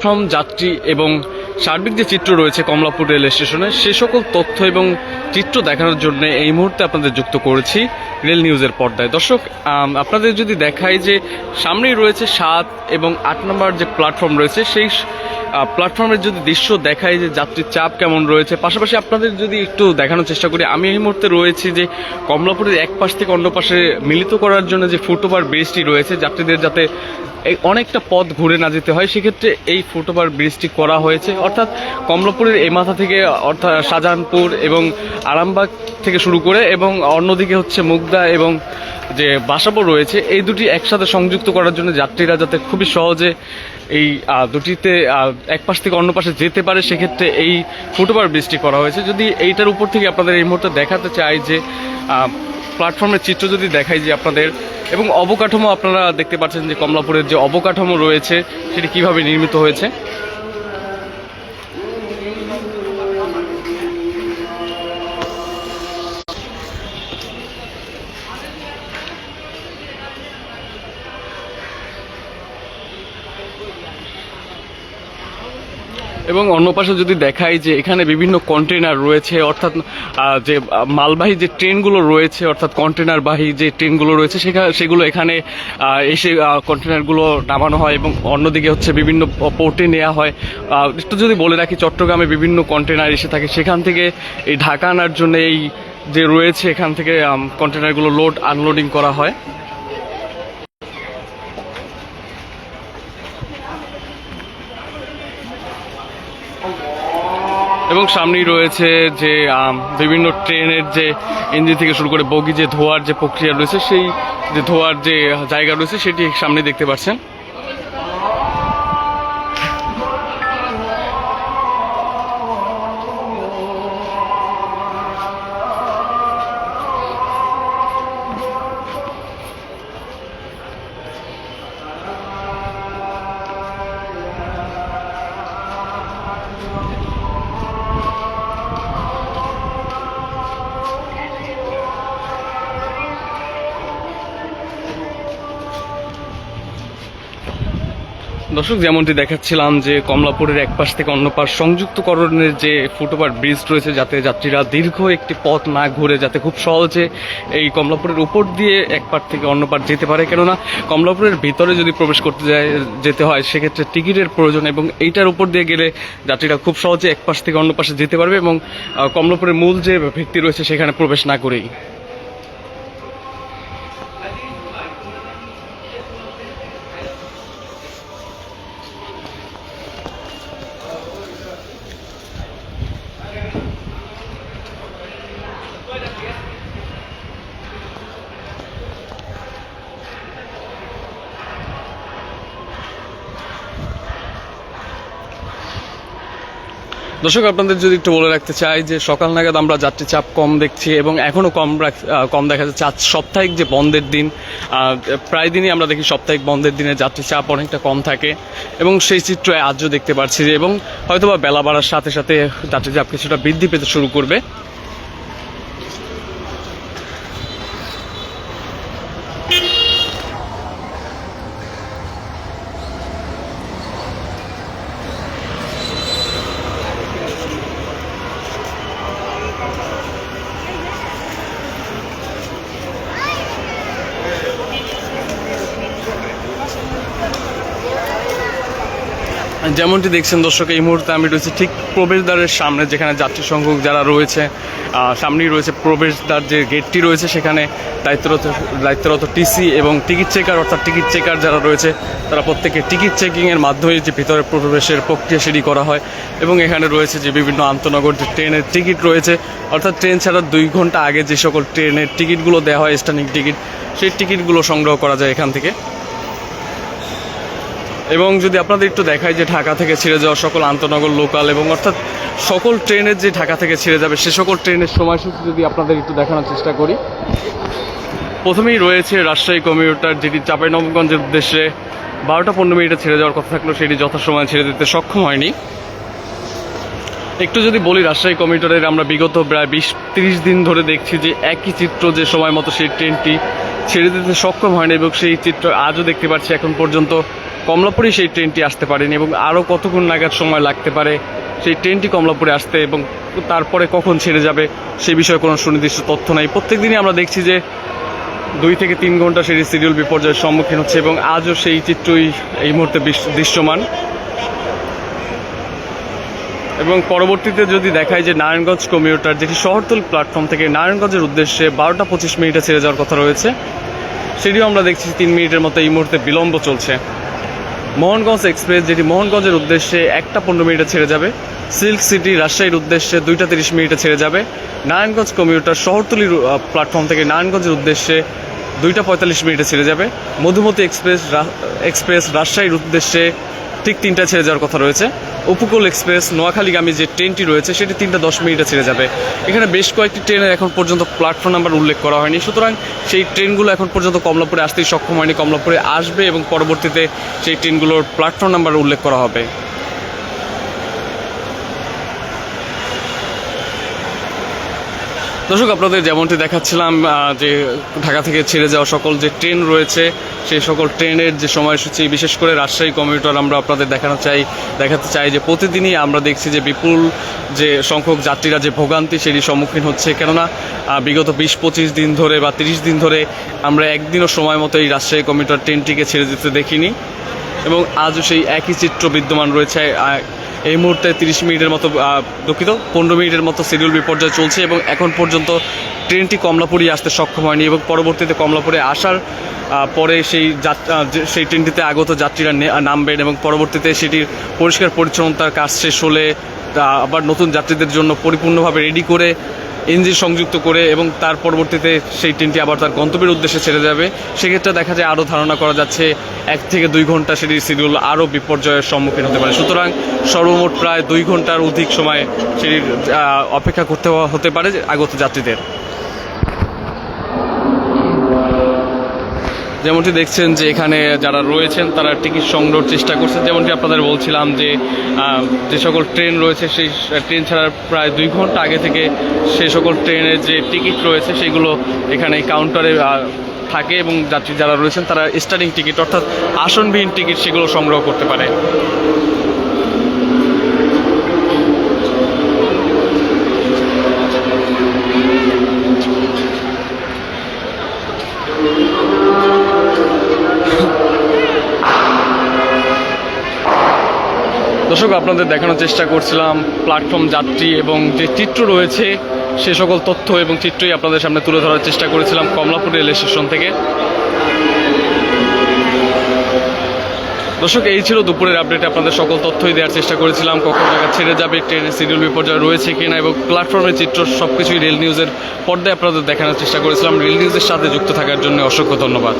Platform, যাত্রী এবং সার্বিক যে চিত্র রয়েছে কমলাপুর রেল স্টেশনে, সে সকল তথ্য এবং চিত্র দেখানোর জন্য এই মুহূর্তে আপনাদের যুক্ত করেছি রেল নিউজের পর্দায়। দর্শক, আপনাদের যদি দেখাই যে সামনেই রয়েছে 7 এবং 8 নম্বর যে প্ল্যাটফর্ম রয়েছে, সেই প্ল্যাটফর্মের যদি দৃশ্য দেখাই যে যাত্রীর চাপ কেমন রয়েছে, পাশাপাশি আপনাদের যদি একটু দেখানোর চেষ্টা করি, আমি এই মুহূর্তে রয়েছি যে কমলাপুরের এক পাশ থেকে অন্য পাশে মিলিত করার জন্য যে ফুটওভার ব্রিজটি রয়েছে, যাত্রীদের যাতে এই অনেকটা পথ ঘুরে না যেতে হয়, সেক্ষেত্রে এই ফুটওভার ব্রিজটি করা হয়েছে। অর্থাৎ কমলাপুরের এই মাথা থেকে অর্থাৎ শাহজাহানপুর এবং আরামবাগ থেকে শুরু করে এবং অন্যদিকে হচ্ছে মুগদা এবং যে বাসাবো রয়েছে, এই দুটি একসাথে সংযুক্ত করার জন্য যাত্রীরা যাতে খুবই সহজে এই দুটিতে এক পাশ থেকে অন্য পাশে যেতে পারে, সেক্ষেত্রে এই ফুটওভার ব্রিজটি করা হয়েছে। যদি এইটার উপর থেকে আপনাদের এই মুহূর্তে দেখাতে চাই যে প্ল্যাটফর্মের চিত্র যদি দেখাই যে আপনাদের, এবং অবকাঠামো আপনারা দেখতে পাচ্ছেন যে কমলাপুরের যে অবকাঠামো রয়েছে সেটি কিভাবে নির্মিত হয়েছে। এবং অন্য পাশে যদি দেখাই যে এখানে বিভিন্ন কন্টেনার রয়েছে, অর্থাৎ যে মালবাহী যে ট্রেনগুলো রয়েছে, অর্থাৎ কন্টেনারবাহী যে ট্রেনগুলো রয়েছে সেগুলো এখানে এসে কন্টেনারগুলো নামানো হয় এবং অন্যদিকে হচ্ছে বিভিন্ন পোর্টে নেওয়া হয়। একটু যদি বলে রাখি, চট্টগ্রামে বিভিন্ন কন্টেনার এসে থাকে, সেখান থেকে এই ঢাকা আনার জন্য এই যে রয়েছে এখান থেকে কন্টেনারগুলো লোড আনলোডিং করা হয়। এবং সামনেই রয়েছে যে বিভিন্ন ট্রেনের যে ইঞ্জিন থেকে শুরু করে বগি যে ধোয়ার যে প্রক্রিয়া রয়েছে, সেই যে ধোয়ার যে জায়গা রয়েছে সেটি সামনে দেখতে পাচ্ছেন। দর্শক, যেমনটি দেখাচ্ছিলাম যে কমলাপুরের এক পাশ থেকে অন্য পাশ সংযুক্তকরণের যে ফুটওভার ব্রিজ রয়েছে, যাতে যাত্রীরা দীর্ঘ একটি পথ না ঘুরে যাতে খুব সহজে এই কমলাপুরের উপর দিয়ে এক পাশ থেকে অন্য পাশ যেতে পারে। কেননা কমলাপুরের ভিতরে যদি প্রবেশ করতে যেতে হয়, সেক্ষেত্রে টিকিটের প্রয়োজন, এবং এইটার উপর দিয়ে গেলে যাত্রীরা খুব সহজে এক পাশ থেকে অন্য পাশে যেতে পারবে এবং কমলাপুরের মূল যে ভিত্তি রয়েছে সেখানে প্রবেশ না করেই। দর্শক, আপনাদের যদি একটু বলে রাখতে চাই যে সকাল নাগাদ আমরা যাত্রী চাপ কম দেখছি এবং এখনও কম দেখা যাচ্ছে। আজ সাপ্তাহিক যে বন্ধের দিন, প্রায় দিনই আমরা দেখি সাপ্তাহিক বন্ধের দিনে যাত্রী চাপ অনেকটা কম থাকে এবং সেই চিত্র আজও দেখতে পাচ্ছি যে, এবং হয়তোবা বেলা বাড়ার সাথে সাথে যাত্রী চাপ কিছুটা বৃদ্ধি পেতে শুরু করবে। যেমনটি দেখছেন দর্শক, এই মুহূর্তে আমি রয়েছে ঠিক প্রবেশদ্বারের সামনে, যেখানে যাত্রী সংখ্যক যারা রয়েছে, সামনেই রয়েছে প্রবেশদ্বার যে গেটটি রয়েছে, সেখানে দায়িত্বরত টিসি এবং টিকিট চেকার, অর্থাৎ টিকিট চেকার যারা রয়েছে তারা প্রত্যেকে টিকিট চেকিংয়ের মাধ্যমে যে ভিতরে প্রবেশের প্রক্রিয়া সেটি করা হয়। এবং এখানে রয়েছে যে বিভিন্ন আন্তনগর যে ট্রেনের টিকিট রয়েছে, অর্থাৎ ট্রেন ছাড়ার 2 ঘন্টা আগে যে সকল ট্রেনের টিকিটগুলো দেওয়া হয়, স্ট্যান্ডিং টিকিট, সেই টিকিটগুলো সংগ্রহ করা যায় এখান থেকে। এবং যদি আপনাদের একটু দেখায় যে ঢাকা থেকে ছেড়ে যাওয়া সকল আন্তনগর, লোকাল এবং অর্থাৎ সকল ট্রেনের যে ঢাকা থেকে ছেড়ে যাবে সে সকল ট্রেনের সময়সূচি যদি আপনাদের একটু দেখানোর চেষ্টা করি। প্রথমেই রয়েছে রাজশাহী কমিউটার, যেটি চাঁপাইনবাবগঞ্জের উদ্দেশ্যে 12টা 15 মিনিটে ছেড়ে যাওয়ার কথা থাকলেও সেটি যথাসময়ে ছেড়ে দিতে সক্ষম হয়নি। একটু যদি বলি, রাজশাহী কমিউটারের আমরা বিগত প্রায় 20-30 দিন ধরে দেখছি যে একই চিত্র, যে সময় মতো সেই ট্রেনটি ছেড়ে দিতে সক্ষম হয়নি এবং সেই চিত্র আজও দেখতে পাচ্ছি এখন পর্যন্ত কমলাপুরে সেই ট্রেনটি আসতে পারেনি এবং আরও কতক্ষণ নাগাদ সময় লাগতে পারে সেই ট্রেনটি কমলাপুরে আসতে এবং তারপরে কখন ছেড়ে যাবে সে বিষয়ে কোনো সুনির্দিষ্ট তথ্য নাই। প্রত্যেক দিনই আমরা দেখছি যে 2 থেকে 3 ঘন্টা সেই শিডিউল বিপর্যয়ের সম্মুখীন হচ্ছে এবং আজও সেই চিত্রই এই মুহূর্তে দৃশ্যমান। এবং পরবর্তীতে যদি দেখায় যে নারায়ণগঞ্জ কমিউটার যেটি শহরতলি প্ল্যাটফর্ম থেকে নারায়ণগঞ্জের উদ্দেশ্যে 12টা 25 মিনিটে ছেড়ে যাওয়ার কথা রয়েছে, সেটিও আমরা দেখছি 3 মিনিটের মতো এই মুহূর্তে বিলম্ব চলছে। মোহনগঞ্জ এক্সপ্রেস যেটি মোহনগঞ্জের উদ্দেশ্যে 1টা 15 মিনিটে ছেড়ে যাবে, সিল্ক সিটি রাজশাহীর উদ্দেশ্যে 2টা 30 মিনিটে ছেড়ে যাবে, নারায়ণগঞ্জ কমিউটার শহরতলির প্ল্যাটফর্ম থেকে নারায়ণগঞ্জের উদ্দেশ্যে 2টা 45 মিনিটে ছেড়ে যাবে, মধুমতি এক্সপ্রেস রাজশাহীর উদ্দেশ্যে ঠিক 3টায় ছেড়ে যাওয়ার কথা রয়েছে, উপকূল এক্সপ্রেস নোয়াখালীগামী যে ট্রেনটি রয়েছে সেটি 3টা 10 মিনিটে ছেড়ে যাবে। এখানে বেশ কয়েকটি ট্রেনের এখন পর্যন্ত প্ল্যাটফর্ম নাম্বার উল্লেখ করা হয়নি, সুতরাং সেই ট্রেনগুলো এখন পর্যন্ত কমলাপুরে আসতেই সক্ষম হয়নি। কমলাপুরে আসবে এবং পরবর্তীতে সেই ট্রেনগুলোর প্ল্যাটফর্ম নাম্বার উল্লেখ করা হবে। দর্শক, আপনাদের যেমনটি দেখাচ্ছিলাম যে ঢাকা থেকে ছেড়ে যাওয়া সকল যে ট্রেন রয়েছে সেই সকল ট্রেনের যে সময়সূচি, বিশেষ করে রাজশাহী কমিউটার আমরা আপনাদের দেখাতে চাই যে প্রতিদিনই আমরা দেখছি যে বিপুল যে সংখ্যক যাত্রীরা যে ভোগান্তি সেটির সম্মুখীন হচ্ছে। কেননা বিগত 20-25 দিন ধরে বা 30 দিন ধরে আমরা একদিনও সময় মতো এই রাজশাহী কমিউটার ট্রেনটিকে ছেড়ে যেতে দেখিনি এবং আজও সেই একই চিত্র বিদ্যমান রয়েছে। এই মুহূর্তে 30 মিনিটের মতো 15 মিনিটের মতো শিডিউল বিপর্যয় চলছে এবং এখন পর্যন্ত ট্রেনটি কমলাপুরে আসতে সক্ষম হয়নি এবং পরবর্তীতে কমলাপুরে আসার পরে সেই ট্রেনটিতে আগত যাত্রীরা নামবেন এবং পরবর্তীতে সেটির পরিষ্কার পরিচ্ছন্নতার কাজ শেষ হলে আবার নতুন যাত্রীদের জন্য পরিপূর্ণভাবে রেডি করে ইঞ্জিন সংযুক্ত করে এবং তার পরবর্তীতে সেই ট্রেনটি আবার তার গন্তব্যের উদ্দেশ্যে ছেড়ে যাবে। সেক্ষেত্রে দেখা যায় আরও ধারণা করা যাচ্ছে 1 থেকে 2 ঘন্টা সেটির শিডিউল আরও বিপর্যয়ের সম্মুখীন হতে পারে। সুতরাং সর্বমোট প্রায় 2 ঘন্টার অধিক সময় সেটির অপেক্ষা করতে হতে পারে আগত যাত্রীদের। যেমনটি দেখছেন যে এখানে যারা রয়েছেন তারা টিকিট সংগ্রহের চেষ্টা করছেন। যেমনটি আপনাদের বলছিলাম যে যে সকল ট্রেন রয়েছে সেই ট্রেন ছাড়ার প্রায় 2 ঘন্টা আগে থেকে সেই সকল ট্রেনের যে টিকিট রয়েছে সেগুলো এখানে কাউন্টারে থাকে এবং যাত্রী যারা রয়েছেন তারা স্টার্টিং টিকিট অর্থাৎ আসনবিহীন টিকিট সেগুলো সংগ্রহ করতে পারে। দর্শক, আপনাদের দেখানোর চেষ্টা করছিলাম প্ল্যাটফর্ম যাত্রী এবং যে চিত্র রয়েছে সে সকল তথ্য এবং চিত্রই আপনাদের সামনে তুলে ধরার চেষ্টা করেছিলাম কমলাপুর রেল স্টেশন থেকে। দর্শক, এই ছিল দুপুরের আপডেটে আপনাদের সকল তথ্যই দেওয়ার চেষ্টা করেছিলাম। কখন জায়গা ছেড়ে যাবে, ট্রেনের শিডিউল বিপর্যয় রয়েছে কিনা এবং প্ল্যাটফর্মের চিত্র সবকিছুই রেল নিউজের পর্দায় আপনাদের দেখানোর চেষ্টা করেছিলাম। রেল নিউজের সাথে যুক্ত থাকার জন্য অসংখ্য ধন্যবাদ।